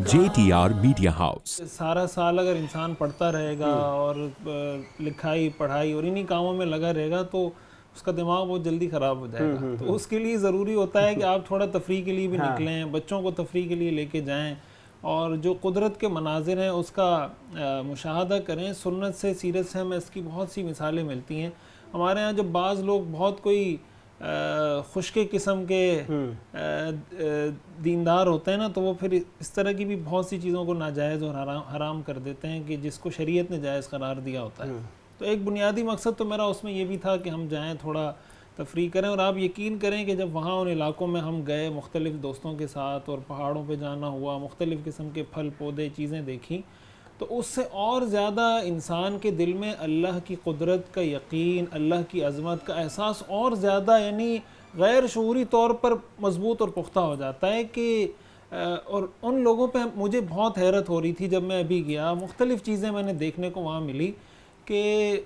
JTR media house. سارا سال اگر انسان پڑھتا رہے گا اور لکھائی پڑھائی اور انہی کاموں میں لگا رہے گا تو اس کا دماغ بہت جلدی خراب ہو جائے گا. تو اس کے لیے ضروری ہوتا ہے کہ آپ تھوڑا تفریح کے لیے بھی نکلیں, بچوں کو تفریح کے لیے لے کے جائیں اور جو قدرت کے مناظر ہیں اس کا مشاہدہ کریں. سنت سے سیرت سے ہمیں اس کی بہت سی مثالیں ملتی ہیں. ہمارے ہاں جب بعض لوگ بہت کوئی خشک قسم کے دیندار ہوتے ہیں نا, تو وہ پھر اس طرح کی بھی بہت سی چیزوں کو ناجائز اور حرام کر دیتے ہیں کہ جس کو شریعت نے جائز قرار دیا ہوتا ہے. تو ایک بنیادی مقصد تو میرا اس میں یہ بھی تھا کہ ہم جائیں تھوڑا تفریح کریں. اور آپ یقین کریں کہ جب وہاں ان علاقوں میں ہم گئے مختلف دوستوں کے ساتھ اور پہاڑوں پہ جانا ہوا, مختلف قسم کے پھل پودے چیزیں دیکھیں, تو اس سے اور زیادہ انسان کے دل میں اللہ کی قدرت کا یقین, اللہ کی عظمت کا احساس اور زیادہ یعنی غیر شعوری طور پر مضبوط اور پختہ ہو جاتا ہے کہ اور ان لوگوں پہ مجھے بہت حیرت ہو رہی تھی جب میں ابھی گیا. مختلف چیزیں میں نے دیکھنے کو وہاں ملی کہ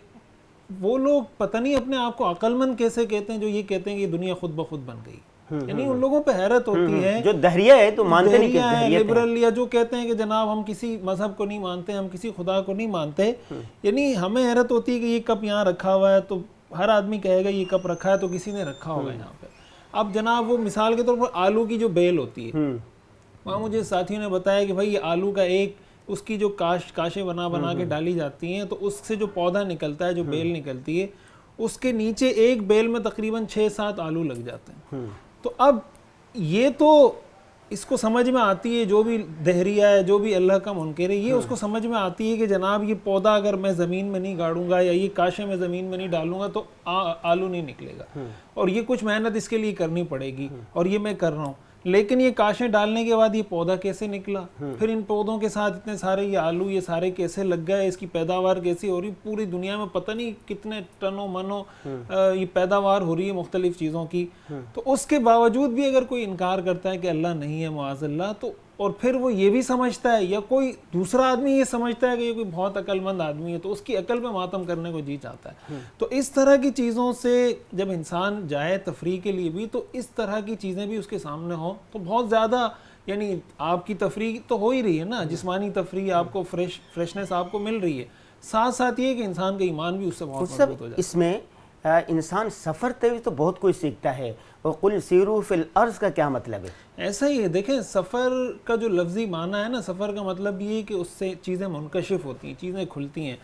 وہ لوگ پتہ نہیں اپنے آپ کو عقل مند کیسے کہتے ہیں جو یہ کہتے ہیں کہ یہ دنیا خود بخود بن گئی. یعنی ان لوگوں پہ حیرت ہوتی ہے جو دہریہ ہے تو مانتے نہیں کہ دہریت لبرل, یا جو کہتے ہیں کہ جناب ہم کسی مذہب کو نہیں مانتے, ہم کسی خدا کو نہیں مانتے. یعنی ہمیں حیرت ہوتی ہے کہ یہ کپ یہاں رکھا ہوا ہے تو ہر آدمی کہے گا یہ کپ رکھا ہے تو کسی نے رکھا ہوگا یہاں پہ. اب جناب وہ مثال کے طور پر آلو کی جو بیل ہوتی ہے, وہاں مجھے ساتھیوں نے بتایا کہ بھائی یہ آلو کا ایک اس کی جو کاشیں بنا کے ڈالی جاتی ہیں تو اس سے جو پودا نکلتا ہے, جو بیل نکلتی ہے, اس کے نیچے ایک بیل میں تقریباً 6-7 آلو لگ جاتے ہیں. تو اب یہ تو اس کو سمجھ میں آتی ہے, جو بھی دہریہ ہے, جو بھی اللہ کا منکر ہے, یہ اس کو سمجھ میں آتی ہے کہ جناب یہ پودا اگر میں زمین میں نہیں گاڑوں گا یا یہ کاشیں میں زمین میں نہیں ڈالوں گا تو آلو نہیں نکلے گا, اور یہ کچھ محنت اس کے لیے کرنی پڑے گی, اور یہ میں کر رہا ہوں. لیکن یہ کاشیں ڈالنے کے بعد یہ پودا کیسے نکلا, پھر ان پودوں کے ساتھ اتنے سارے یہ آلو یہ سارے کیسے لگ گئے, اس کی پیداوار کیسی ہو رہی, پوری دنیا میں پتہ نہیں کتنے ٹنوں منوں یہ پیداوار ہو رہی ہے مختلف چیزوں کی. تو اس کے باوجود بھی اگر کوئی انکار کرتا ہے کہ اللہ نہیں ہے معاذ اللہ, تو اور پھر وہ یہ بھی سمجھتا ہے یا کوئی دوسرا آدمی یہ سمجھتا ہے کہ یہ کوئی بہت عقل مند آدمی ہے, تو اس کی عقل پہ ماتم کرنے کو جی چاہتا ہے. تو اس طرح کی چیزوں سے جب انسان جائے تفریح کے لیے بھی, تو اس طرح کی چیزیں بھی اس کے سامنے ہوں تو بہت زیادہ یعنی آپ کی تفریح تو ہو ہی رہی ہے نا, جسمانی تفریح, آپ کو فریشنس آپ کو مل رہی ہے, ساتھ ساتھ یہ کہ انسان کا ایمان بھی اس سے بہت مضبوط ہو جاتا ہے. اس میں انسان سفر تے بھی تو بہت کچھ سیکھتا ہے. اور قل سیروا فی الارض کا کیا مطلب ہے؟ ایسا ہی ہے, دیکھیں سفر کا جو لفظی معنی ہے نا, سفر کا مطلب یہ ہے کہ اس سے چیزیں منکشف ہوتی ہیں, چیزیں کھلتی ہیں.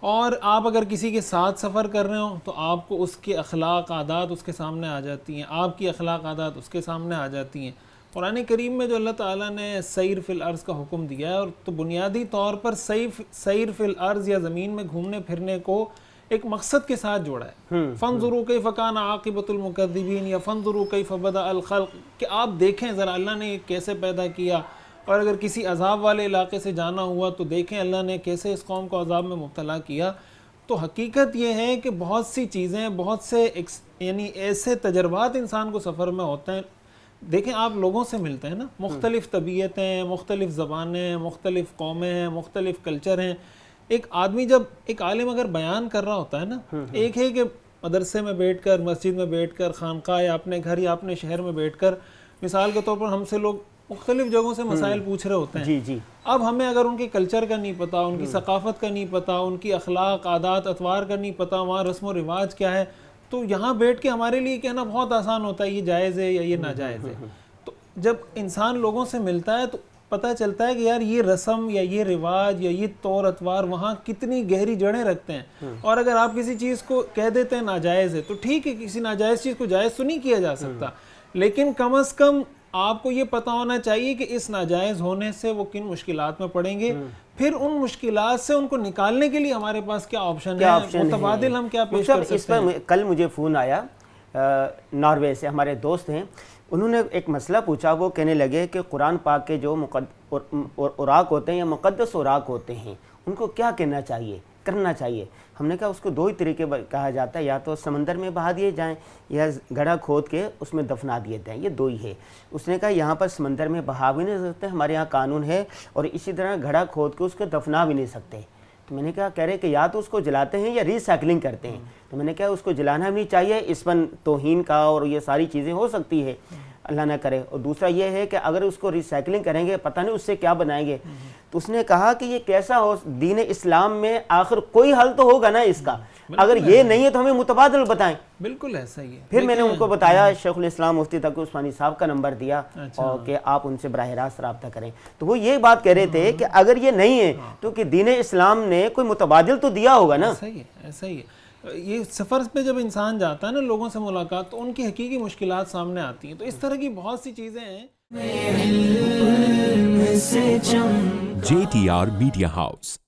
اور آپ اگر کسی کے ساتھ سفر کر رہے ہوں تو آپ کو اس کے اخلاق عادات اس کے سامنے آ جاتی ہیں, آپ کی اخلاق عادات اس کے سامنے آ جاتی ہیں. قرآن کریم میں جو اللہ تعالیٰ نے سیر فی الارض کا حکم دیا ہے, اور تو بنیادی طور پر سیر فی الارض یا زمین میں گھومنے پھرنے کو ایک مقصد کے ساتھ جوڑا ہے. فانظروا کیف کان عاقبۃ المکذبین یا فانظروا کیف بدأ الخلق, کہ آپ دیکھیں ذرا اللہ نے کیسے پیدا کیا, اور اگر کسی عذاب والے علاقے سے جانا ہوا تو دیکھیں اللہ نے کیسے اس قوم کو عذاب میں مبتلا کیا. تو حقیقت یہ ہے کہ بہت سی چیزیں, بہت سے یعنی ایسے تجربات انسان کو سفر میں ہوتے ہیں. دیکھیں آپ لوگوں سے ملتے ہیں نا, مختلف طبیعتیں, مختلف زبانیں, مختلف قومیں ہیں, مختلف کلچر ہیں. ایک آدمی جب ایک عالم اگر بیان کر رہا ہوتا ہے نا, ایک ہے کہ مدرسے میں بیٹھ کر, مسجد میں بیٹھ کر, خانقاہ یا اپنے گھر یا اپنے شہر میں بیٹھ کر, مثال کے طور پر ہم سے لوگ مختلف جگہوں سے مسائل پوچھ رہے ہوتے ہیں. اب ہمیں اگر ان کے کلچر کا نہیں پتا, ان کی ثقافت کا نہیں پتا, ان کی اخلاق عادات اطوار کا نہیں پتا, وہاں رسم و رواج کیا ہے, تو یہاں بیٹھ کے ہمارے لیے کہنا بہت آسان ہوتا ہے یہ جائز ہے یا یہ ناجائز ہے. تو جب انسان لوگوں سے ملتا ہے تو پتہ چلتا ہے کہ یار یہ رسم یا یہ رواج یا یہ طور اطوار وہاں کتنی گہری جڑیں رکھتے ہیں. اور اگر آپ کسی چیز کو کہہ دیتے ہیں ناجائز ہے, تو ٹھیک ہے, کسی ناجائز چیز کو جائز تو نہیں کیا جا سکتا, لیکن کم از کم آپ کو یہ پتہ ہونا چاہیے کہ اس ناجائز ہونے سے وہ کن مشکلات میں پڑیں گے, پھر ان مشکلات سے ان کو نکالنے کے لیے ہمارے پاس کیا آپشن ہے, متبادل ہم کیا پیش کر سکتے ہیں. کل مجھے فون آیا ناروے سے, ہمارے دوست ہیں, انہوں نے ایک مسئلہ پوچھا. وہ کہنے لگے کہ قرآن پاک کے جو اوراق ہوتے ہیں یا مقدس اوراق ہوتے ہیں ان کو کیا کہنا چاہیے, کرنا چاہیے. ہم نے کہا اس کو 2 ہی طریقے کہا جاتا ہے, یا تو سمندر میں بہا دیے جائیں یا گڑھا کھود کے اس میں دفنا دیے جائیں, یہ 2 ہی ہے. اس نے کہا یہاں پر سمندر میں بہا بھی نہیں سکتے, ہمارے یہاں قانون ہے, اور اسی طرح گڑھا کھود کے اس کو دفنا بھی نہیں سکتے. تو میں نے کہا کہہ رہے کہ یا تو اس کو جلاتے ہیں یا ری سائیکلنگ کرتے ہیں. تو میں نے کہا اس کو جلانا بھی نہیں چاہیے, اس پر توہین کا اور یہ ساری چیزیں ہو سکتی ہے. اللہ نہ کرے. اور دوسرا یہ ہے کہ اگر اس کو ریسائکلنگ کریں گے پتہ نہیں اس سے کیا بنائیں گے. تو اس نے کہا کہ یہ کیسا ہو, دین اسلام میں آخر کوئی حل تو ہوگا نا اس کا, اگر یہ نہیں ہے تو ہمیں متبادل بتائیں. بالکل ایسا ہی ہے. پھر میں نے ان کو بتایا, شیخ الاسلام مفتی تقی عثمانی صاحب کا نمبر دیا اور کہ آپ ان سے براہ راست رابطہ کریں. تو وہ یہ بات کہہ رہے تھے کہ اگر یہ نہیں ہے تو کہ دین اسلام نے کوئی متبادل تو دیا ہوگا نا. ایسا ہی ہے, ایسا ہی ہے. یہ سفر پہ جب انسان جاتا ہے نا لوگوں سے ملاقات, تو ان کی حقیقی مشکلات سامنے آتی ہیں. تو اس طرح کی بہت سی چیزیں ہیں. JTR Media House.